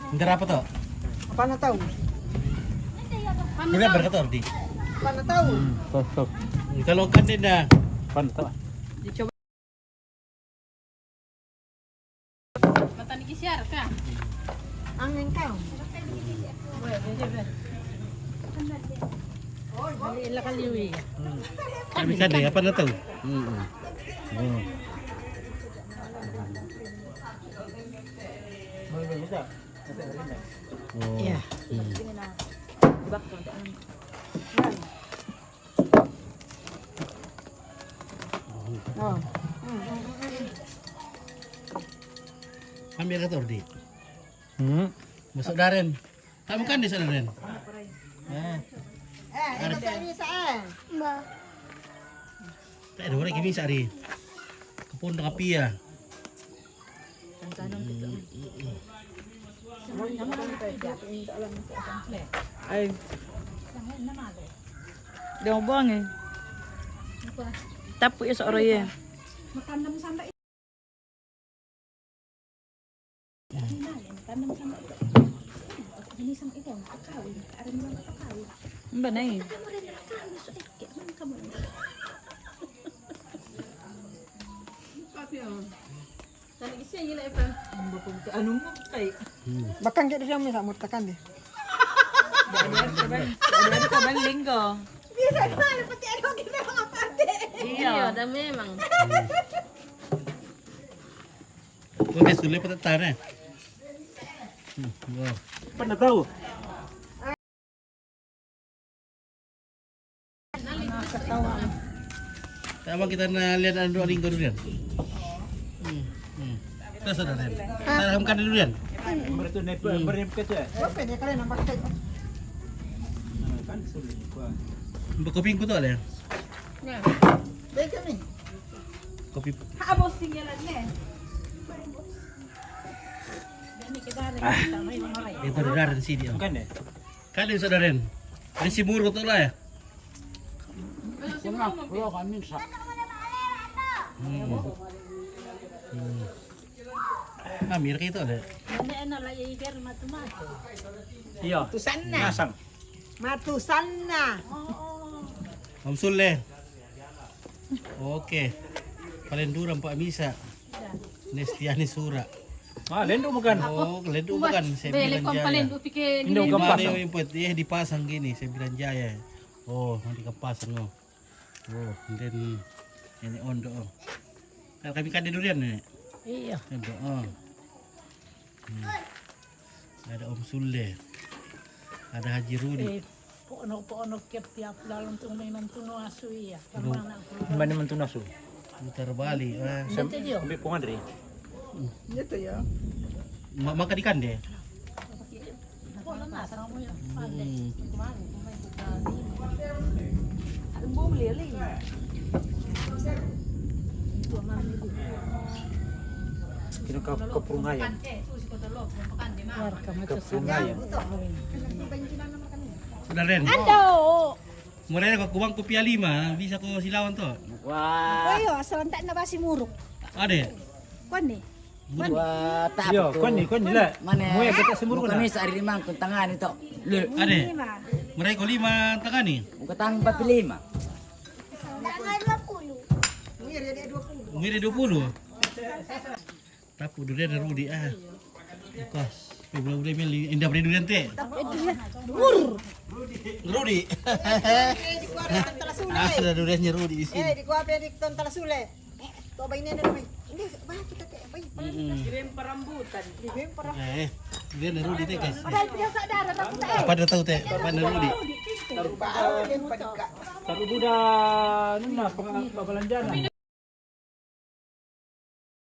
Hindi apa to? Apa na tahu? Hindi berkata Ordi. Apa na tahu? Kalau kan din na. Paano to? Dicoba. Mata ni Kisyar ka. Angin kau. Ila kaliwi. Kami kan din apa na to? Iya. Oh. Kami kata Ordi. Masuk Hmm. daren. Kamu kan di sana daren. Ini bisa Mbak. Tak ada orang kimi sari. Kepon dengan pia. Ay. Dia mau buang ya? Tapu ya seorang ya. Matandam sampai matandam sampai ini sama itu kawin ada bilang kawin Mbak nih. kamu rela kawin sudah kayak mana kamu Tadi kisah gila apa? Anu mo kay. Bakang kita siya may samot takan deh. Ada kaban linggo. Bisa mana pati ada gila apa deh? Iya, dah memang. Oke, sulit pada tanah. Wow. Paano tahu? Sama kita na lihat ada dua linggo dulu ya. Kita sudah daren. Kita ramkan dulu ya. Berarti berapa kecil? Apa dia kalian nampak kay? Kan sulit. Kopi ku tu ada ya. Dai kami. Kopi. Habos tinggalan ni. Dan kita ada kita mai mengorai. Itu daren sini. Bukan deh. Kali sudah daren. Ini si muru tu lah ya. Amir kayak itu ada. Ini enak lah igar matu-matu. Iya. Tusan na. Masang. Matusan na. Om Sule. Oke. Palenduran Pak Misa. Nestiani Sura. Ah, lendo bukan. Oh, kelendu bukan. Saya Beli bilang kompalen jaya. pikir Ini bukan Mana pasang. yang import? Iya dipasang gini. Saya bilang jaya. Oh, nanti kepasang oh. Oh, then ini ondo. Oh. Kalau kami kan di durian nih. Iya. Ondo. Oh. Ada Om Sule. Ada Haji Rudi. Pono tiap dalam tu mainan tu no asu iya. Kamana aku. Mana mentunasu? Putar Bali. Itu dia. Ambil pengadri. Gitu ya. Makan ikan deh. Pono na sarang mo yan. Pande. Hmm. Kumain, Ada bom lili. Dua mami itu. Kino ke perungayan. Susi ko talo, makan di mana? Ke perungayan. Sudah Ren. Ando. Mulai kau kuang kopi 5 bisa kau silawan tuh. Ayo, asal tak na basi muruk. Ada. Kuan ni. Wah, tak Yo, kon ni lah. Mana? Mu ya kita semur Kami kana. sehari limang kuntangan itu. Le, Ada. Lima. Mereka kau 5 tengah nih. kutang 45. Tangan 20. Mir ya dia 20. Mirip 20. Tapi durian ada Rudi ah. Kos. Bulan-bulan ini indah beri durian teh. Rudi. Di kuara tala sule. Ada duriannya Rudi di sini. Di kuara di ton tala sule. To bay na bay. Hindi ba kita teh bay. Kirim parambutan. Kirim para. Durian ada Rudi teh guys. Padahal pinang saudara aku tak. Apa dah tahu teh? Apa ada Rudi? Taruh padika. Taruh buda nuna pengabalanjana.